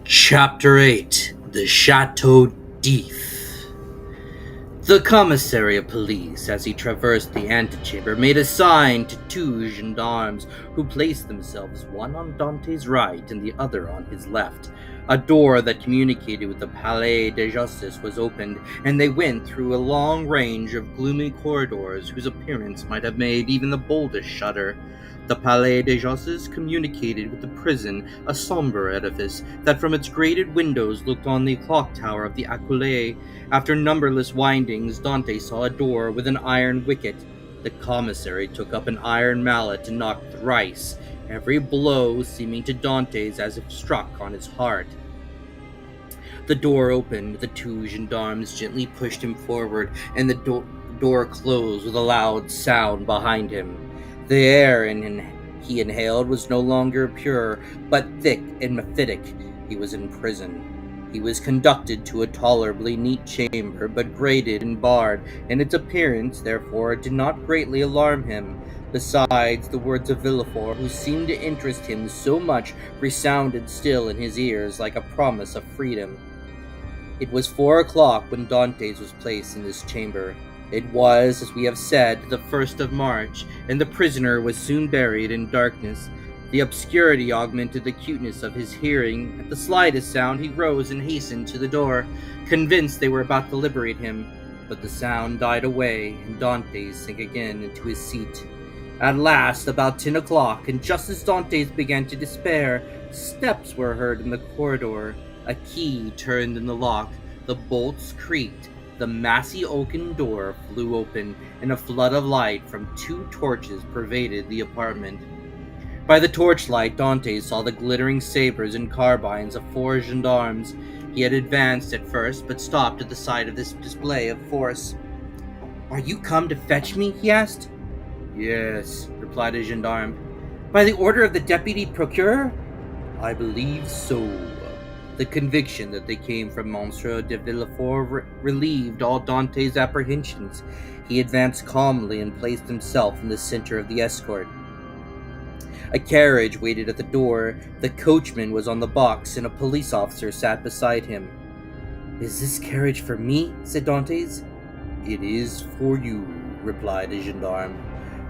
Chapter 8 The Chateau d'If. The commissary of police, as he traversed the antechamber, made a sign to two gendarmes who placed themselves one on Dante's right and the other on his left. A door that communicated with the Palais de Justice was opened, and they went through a long range of gloomy corridors whose appearance might have made even the boldest shudder. The Palais de Justice communicated with the prison, a somber edifice that from its grated windows looked on the clock tower of the Aquilée. After numberless windings, Dante saw a door with an iron wicket. The commissary took up an iron mallet and knocked thrice, every blow seeming to Dante's as if struck on his heart. The door opened, the two gendarmes gently pushed him forward, and the door closed with a loud sound behind him. The air he inhaled was no longer pure, but thick and mephitic. He was in prison. He was conducted to a tolerably neat chamber, but grated and barred, and its appearance, therefore, did not greatly alarm him. Besides, the words of Villefort, who seemed to interest him so much, resounded still in his ears like a promise of freedom. It was 4 o'clock when Dantes was placed in this chamber. It was, as we have said, the 1st of March, and the prisoner was soon buried in darkness. The obscurity augmented the acuteness of his hearing. At the slightest sound he rose and hastened to the door, convinced they were about to liberate him. But the sound died away, and Dantes sank again into his seat. At last, about 10 o'clock, and just as Dantes began to despair, steps were heard in the corridor. A key turned in the lock, the bolts creaked, the massy oaken door flew open, and a flood of light from 2 torches pervaded the apartment. By the torchlight, Dante saw the glittering sabers and carbines of 4 gendarmes. He had advanced at first, but stopped at the sight of this display of force. "Are you come to fetch me?" he asked. "Yes," replied a gendarme. "By the order of the deputy procureur?" "I believe so." The conviction that they came from Monsieur de Villefort relieved all Dante's apprehensions. He advanced calmly and placed himself in the center of the escort. A carriage waited at the door, the coachman was on the box, and a police officer sat beside him. "Is this carriage for me?" said Dantes. "It is for you," replied a gendarme.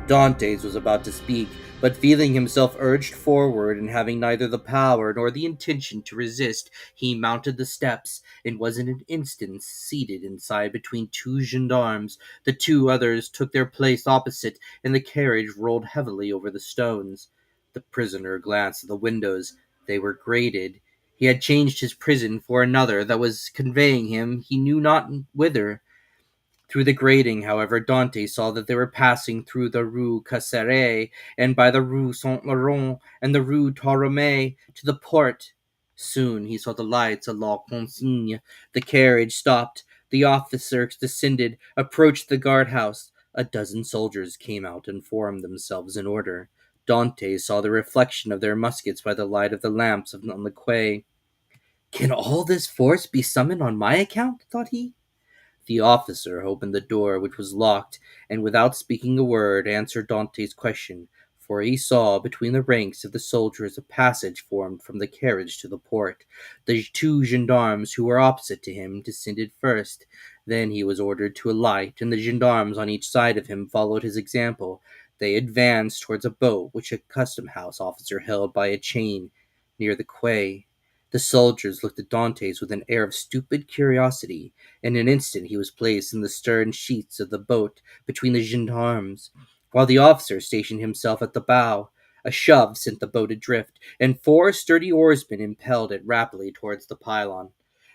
Dantes was about to speak, but feeling himself urged forward and having neither the power nor the intention to resist, he mounted the steps and was in an instant seated inside between 2 gendarmes. The 2 others took their place opposite, and the carriage rolled heavily over the stones. The prisoner glanced at the windows. They were grated. He had changed his prison for another that was conveying him he knew not whither. Through the grating, however, Dante saw that they were passing through the Rue Casseret, and by the Rue Saint-Laurent and the Rue Torrome to the port. Soon he saw the lights of La Consigne. The carriage stopped. The officers descended, approached the guardhouse. A dozen soldiers came out and formed themselves in order. Dante saw the reflection of their muskets by the light of the lamps on the quay. "Can all this force be summoned on my account?" thought he. The officer opened the door, which was locked, and without speaking a word answered Dante's question, for he saw between the ranks of the soldiers a passage formed from the carriage to the port. The 2 gendarmes who were opposite to him descended first. Then he was ordered to alight, and the gendarmes on each side of him followed his example. They advanced towards a boat which a custom-house officer held by a chain near the quay. The soldiers looked at Dantes with an air of stupid curiosity. In an instant he was placed in the stern sheets of the boat between the gendarmes, while the officer stationed himself at the bow. A shove sent the boat adrift, and 4 sturdy oarsmen impelled it rapidly towards the pylon.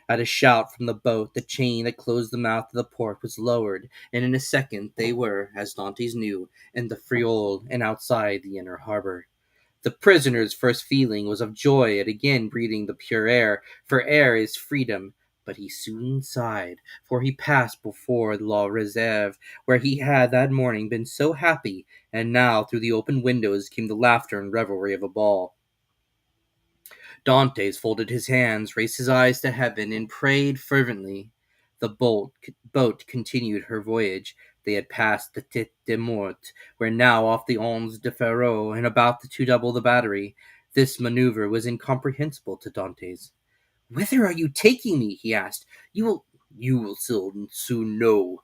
At a shout from the boat, the chain that closed the mouth of the port was lowered, and in a second they were, as Dantes knew, in the Friole and outside the inner harbor. The prisoner's first feeling was of joy at again breathing the pure air, for air is freedom. But he soon sighed, for he passed before La Réserve, where he had that morning been so happy, and now through the open windows came the laughter and revelry of a ball. Dantes folded his hands, raised his eyes to heaven, and prayed fervently. The boat continued her voyage. They had passed the Tête de Mort, were now off the Onze de Ferro, and about to double the battery. This maneuver was incomprehensible to Dantes. "Whither are you taking me?" he asked. You will soon know.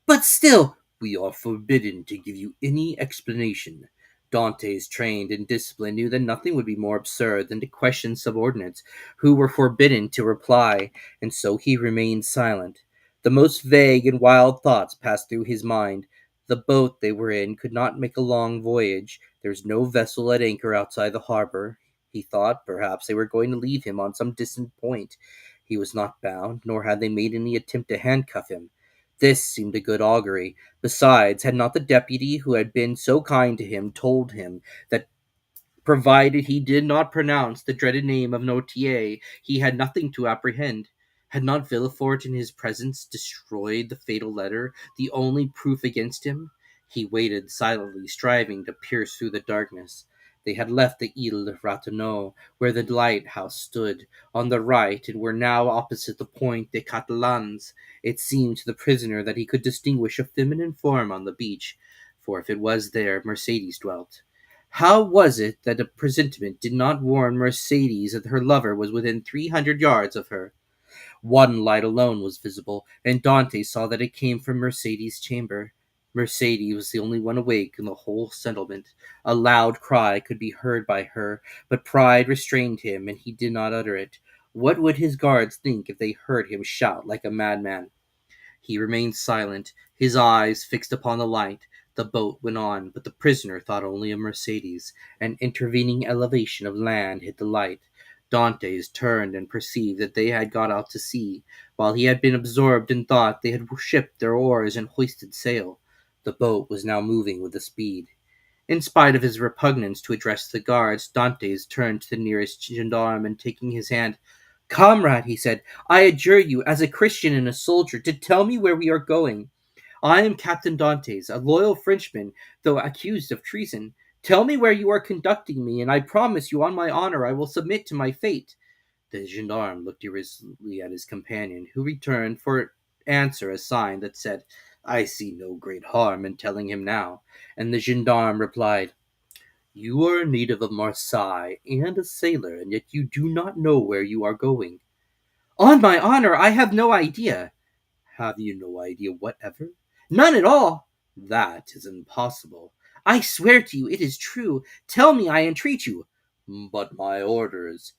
But still, we are forbidden to give you any explanation. Dante's trained and disciplined knew that nothing would be more absurd than to question subordinates who were forbidden to reply, and so he remained silent. The most vague and wild thoughts passed through his mind. The boat they were in could not make a long voyage. There was no vessel at anchor outside the harbor. He thought perhaps they were going to leave him on some distant point. He was not bound, nor had they made any attempt to handcuff him. This seemed a good augury. Besides, had not the deputy who had been so kind to him told him that provided he did not pronounce the dreaded name of Noirtier, he had nothing to apprehend? Had not Villefort in his presence destroyed the fatal letter, the only proof against him? He waited silently, striving to pierce through the darkness. They had left the Ile Ratonneau, where the lighthouse stood, on the right, and were now opposite the Point des Catalans. It seemed to the prisoner that he could distinguish a feminine form on the beach, for if it was there, Mercédès dwelt. How was it that a presentiment did not warn Mercédès that her lover was within 300 yards of her? One light alone was visible, and Dante saw that it came from Mercédès' chamber. Mercédès was the only one awake in the whole settlement. A loud cry could be heard by her, but pride restrained him, and he did not utter it. What would his guards think if they heard him shout like a madman? He remained silent, his eyes fixed upon the light. The boat went on, but the prisoner thought only of Mercédès. An intervening elevation of land hid the light. Dantes turned and perceived that they had got out to sea. While he had been absorbed in thought, they had shipped their oars and hoisted sail. The boat was now moving with a speed. In spite of his repugnance to address the guards, Dantes turned to the nearest gendarme and taking his hand, "Comrade," he said, "I adjure you, as a Christian and a soldier, to tell me where we are going. I am Captain Dantes, a loyal Frenchman, though accused of treason. Tell me where you are conducting me, and I promise you on my honor I will submit to my fate." The gendarme looked irresolutely at his companion, who returned for answer a sign that said, "I see no great harm in telling him now." And the gendarme replied, "You are a native of Marseille and a sailor, and yet you do not know where you are going." "On my honor, I have no idea." "Have you no idea whatever?" "None at all." "That is impossible." "I swear to you it is true. Tell me, I entreat you." "But my orders—"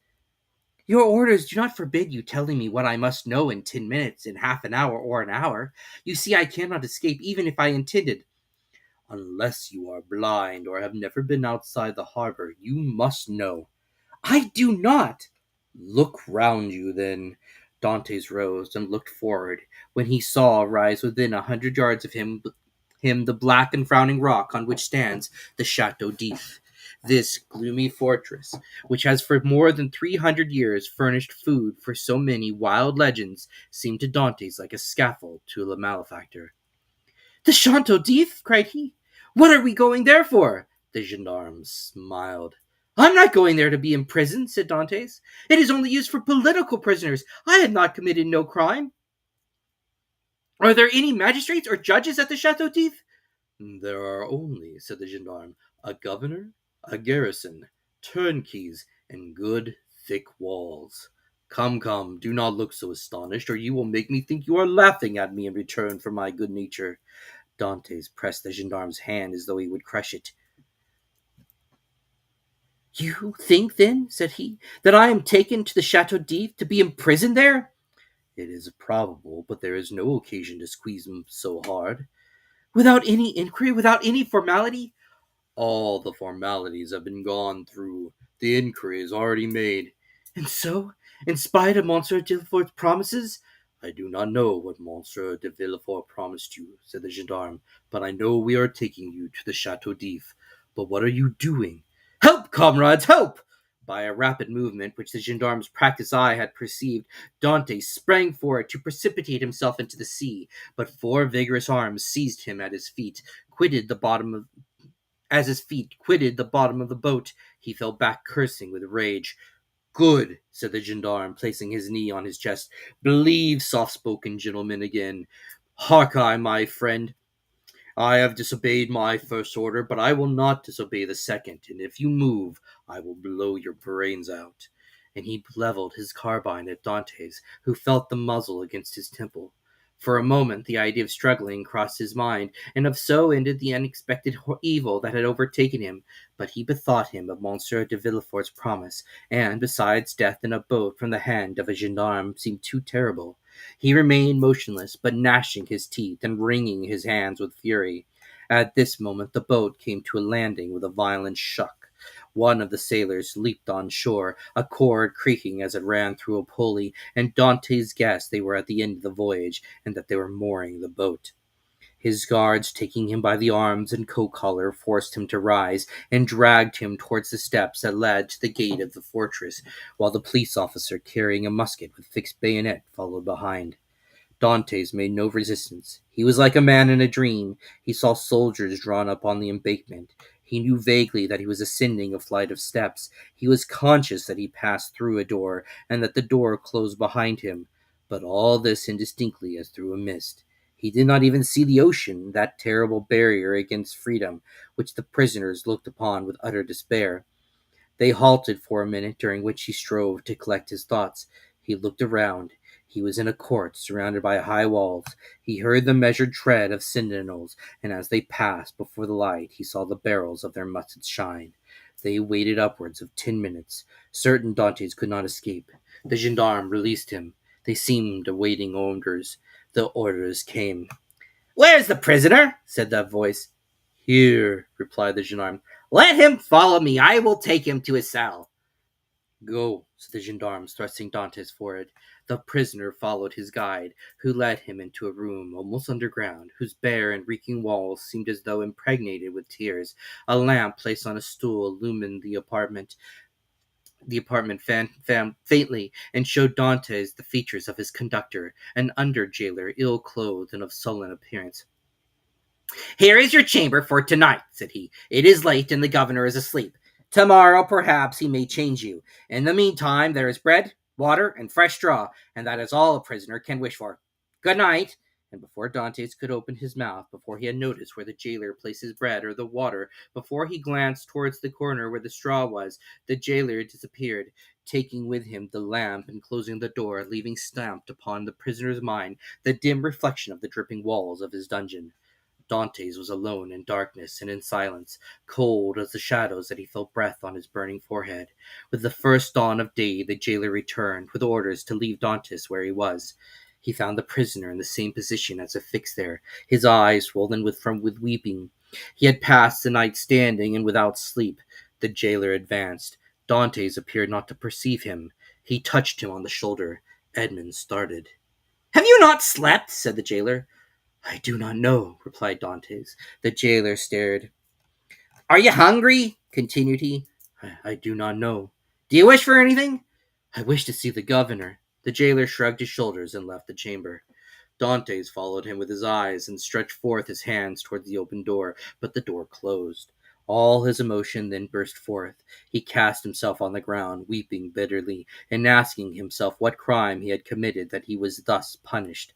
"Your orders do not forbid you telling me what I must know in 10 minutes, in half an hour, or an hour. You see, I cannot escape, even if I intended." "Unless you are blind or have never been outside the harbor, you must know." "I do not." "Look round you, then." Dantes rose and looked forward. When he saw rise within 100 yards of him the black and frowning rock on which stands the Chateau d'If. This gloomy fortress, which has for more than 300 years furnished food for so many wild legends, seemed to Dantes like a scaffold to a malefactor. "The Chateau d'If!" cried he. "What are we going there for?" The gendarme smiled. "I'm not going there to be imprisoned," said Dantes. "It is only used for political prisoners. I have not committed no crime." "Are there any magistrates or judges at the Chateau d'If?" "There are only," said the gendarme, "a governor, a garrison, turnkeys, and good thick walls. Come, come, do not look so astonished, or you will make me think you are laughing at me in return for my good nature." Dantes pressed the gendarme's hand as though he would crush it. "You think, then," said he, "that I am taken to the Chateau d'If to be imprisoned there?" "It is probable, but there is no occasion to squeeze them so hard." "Without any inquiry, without any formality?" "All the formalities have been gone through. The inquiry is already made." "And so, in spite of Monsieur de Villefort's promises—" "I do not know what Monsieur de Villefort promised you," said the gendarme, "but I know we are taking you to the Chateau d'If. But what are you doing?" "Help, comrades, help!" By a rapid movement, which the gendarme's practiced eye had perceived, Dante sprang forward to precipitate himself into the sea, but four vigorous arms seized him at his feet, quitted the bottom of as his feet quitted the bottom of the boat. He fell back cursing with rage. "Good," said the gendarme, placing his knee on his chest. "Believe soft-spoken gentlemen again. Harkye, my friend. I have disobeyed my first order, but I will not disobey the second, and if you move, I will blow your brains out." and he leveled his carbine at Dantès, who felt the muzzle against his temple. For a moment the idea of struggling crossed his mind, and of so ended the unexpected evil that had overtaken him. But he bethought him of Monsieur de Villefort's promise, and, besides, death in a boat from the hand of a gendarme seemed too terrible. He remained motionless, but gnashing his teeth and wringing his hands with fury. At this moment the boat came to a landing with a violent shock. One of the sailors leaped on shore, a cord creaking as it ran through a pulley, and Dantès guessed they were at the end of the voyage, and that they were mooring the boat. His guards, taking him by the arms and coat collar, forced him to rise, and dragged him towards the steps that led to the gate of the fortress, while the police officer, carrying a musket with fixed bayonet, followed behind. Dantès made no resistance. He was like a man in a dream. He saw soldiers drawn up on the embankment. He knew vaguely that he was ascending a flight of steps. He was conscious that he passed through a door, and that the door closed behind him. But all this indistinctly as through a mist. He did not even see the ocean, that terrible barrier against freedom, which the prisoners looked upon with utter despair. They halted for a minute, during which he strove to collect his thoughts. He looked around. He was in a court surrounded by high walls. He heard the measured tread of sentinels, and as they passed before the light, he saw the barrels of their muskets shine. They waited upwards of 10 minutes, certain Dantès could not escape. The gendarme released him. They seemed awaiting orders. The orders came. "Where's the prisoner?" said that voice. "Here," replied the gendarme. "Let him follow me. I will take him to his cell." "Go," said the gendarmes, thrusting Dantès forward. The prisoner followed his guide, who led him into a room almost underground, whose bare and reeking walls seemed as though impregnated with tears. A lamp placed on a stool illumined the apartment. The apartment faintly, and showed Dantès the features of his conductor, an under-jailer, ill-clothed and of sullen appearance. "Here is your chamber for tonight," said he. "It is late, and the governor is asleep. Tomorrow, perhaps, he may change you. In the meantime, there is bread, water, and fresh straw, and that is all a prisoner can wish for. Good night." And before Dantès could open his mouth, before he had noticed where the jailer placed his bread or the water, before he glanced towards the corner where the straw was, the jailer disappeared, taking with him the lamp and closing the door, leaving stamped upon the prisoner's mind the dim reflection of the dripping walls of his dungeon. Dantès was alone in darkness and in silence, cold as the shadows that he felt breath on his burning forehead. With the first dawn of day the jailer returned, with orders to leave Dantès where he was. He found the prisoner in the same position as if fixed there, his eyes swollen with weeping. He had passed the night standing and without sleep. The jailer advanced. Dantès appeared not to perceive him. He touched him on the shoulder. Edmond started. "Have you not slept?" said the jailer. "I do not know," replied Dantès. The jailer stared. "Are you hungry?" continued he. I do not know." "Do you wish for anything?" "I wish to see the governor." The jailer shrugged his shoulders and left the chamber. Dantès followed him with his eyes, and stretched forth his hands towards the open door, but the door closed. All his emotion then burst forth. He cast himself on the ground, weeping bitterly, and asking himself what crime he had committed that he was thus punished.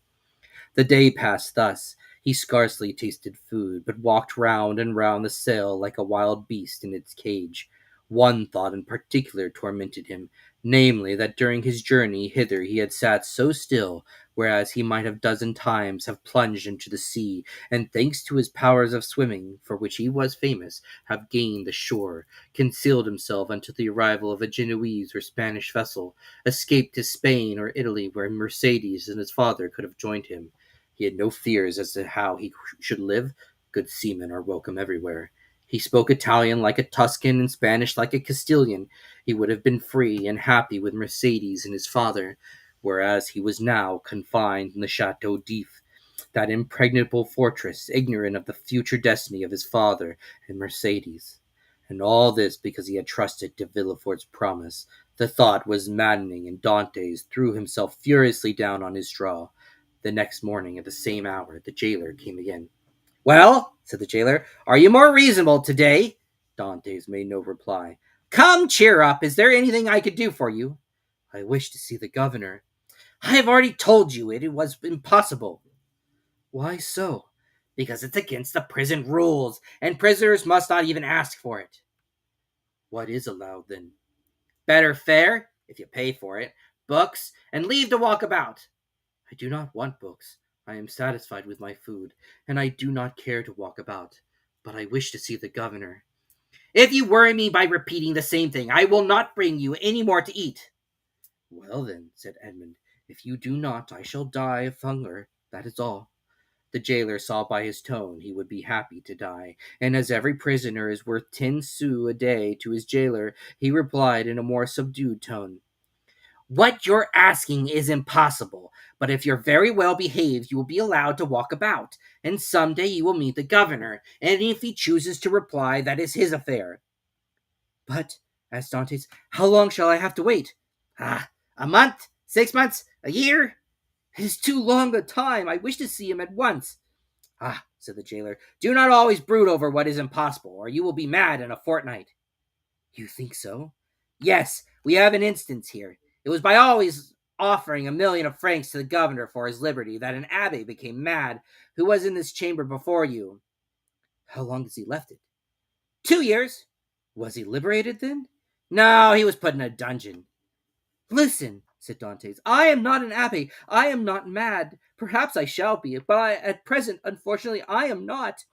The day passed thus. He scarcely tasted food, but walked round and round the cell like a wild beast in its cage. One thought in particular tormented him, namely, that during his journey hither he had sat so still, whereas he might have dozen times have plunged into the sea, and thanks to his powers of swimming, for which he was famous, have gained the shore, concealed himself until the arrival of a Genoese or Spanish vessel, escaped to Spain or Italy, where Mercédès and his father could have joined him. He had no fears as to how he should live. Good seamen are welcome everywhere. He spoke Italian like a Tuscan and Spanish like a Castilian. He would have been free and happy with Mercédès and his father, whereas he was now confined in the Chateau d'If, that impregnable fortress, ignorant of the future destiny of his father and Mercédès. And all this because he had trusted de Villefort's promise. The thought was maddening, and Dantès threw himself furiously down on his straw. The next morning, at the same hour, the jailer came again. "Well," said the jailer, "are you more reasonable today?" Dantès made no reply. "Come, cheer up. Is there anything I could do for you?" "I wish to see the governor." "I have already told you it was impossible." "Why so?" "Because it's against the prison rules, and prisoners must not even ask for it." "What is allowed, then?" "Better fare, if you pay for it, books, and leave to walk about. I do not want books. I am satisfied with my food, and I do not care to walk about. But I wish to see the governor. If you worry me by repeating the same thing, I will not bring you any more to eat. Well then, said Edmund, if you do not, I shall die of hunger. That is all. The jailer saw by his tone he would be happy to die, and as every prisoner is worth 10 sous a day to his jailer, he replied in a more subdued tone, What you're asking is impossible, but if you're very well behaved, you will be allowed to walk about, and some day you will meet the governor, and if he chooses to reply, that is his affair. But, asked Dantès, how long shall I have to wait? A month? 6 months? A year? It is too long a time. I wish to see him at once. Said the jailer, do not always brood over what is impossible, or you will be mad in a fortnight. You think so? Yes, we have an instance here. It was by always offering 1,000,000 of francs to the governor for his liberty that an abbé became mad, who was in this chamber before you. How long has he left it? 2 years. Was he liberated then? No, he was put in a dungeon. Listen, said Dantès, I am not an abbé. I am not mad. Perhaps I shall be, but at present, unfortunately, I am not.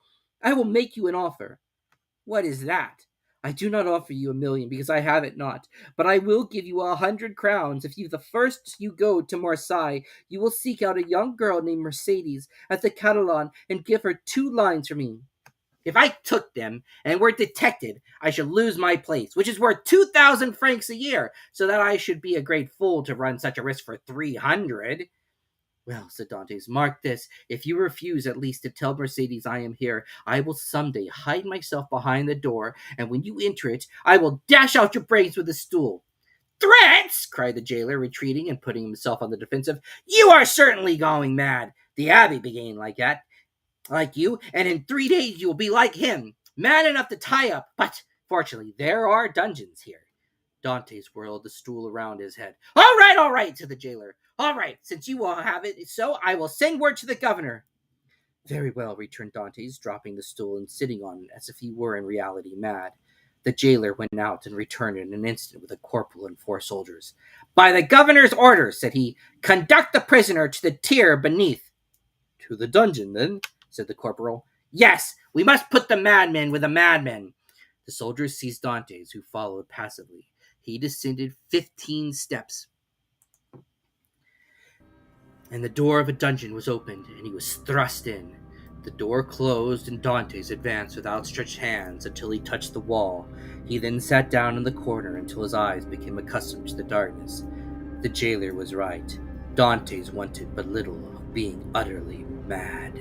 I will make you an offer. What is that? I do not offer you 1,000,000 because I have it not, but I will give you 100 crowns if the first you go to Marseille, you will seek out a young girl named Mercedes at the Catalan and give her 2 lines for me. If I took them and were detected, I should lose my place, which is worth 2,000 francs a year, so that I should be a great fool to run such a risk for 300. Well, said Dantès, mark this. If you refuse at least to tell Mercedes I am here, I will some day hide myself behind the door, and when you enter it, I will dash out your brains with a stool. Threats! Cried the jailer, retreating and putting himself on the defensive. You are certainly going mad. The abbé began like you, and in 3 days you will be like him, mad enough to tie up. But, fortunately, there are dungeons here. Dantès whirled the stool around his head. All right, said the jailer. All right, since you will have it so, I will send word to the governor. Very well, returned Dantès, dropping the stool and sitting on it as if he were in reality mad. The jailer went out and returned in an instant with a corporal and 4 soldiers. By the governor's order, said he, conduct the prisoner to the tier beneath. To the dungeon, then, said the corporal. Yes, we must put the madman with the madmen. The soldiers seized Dantès, who followed passively. He descended 15 steps, and the door of a dungeon was opened, and he was thrust in. The door closed, and Dantès advanced with outstretched hands until he touched the wall. He then sat down in the corner until his eyes became accustomed to the darkness. The jailer was right. Dantès wanted but little of being utterly mad.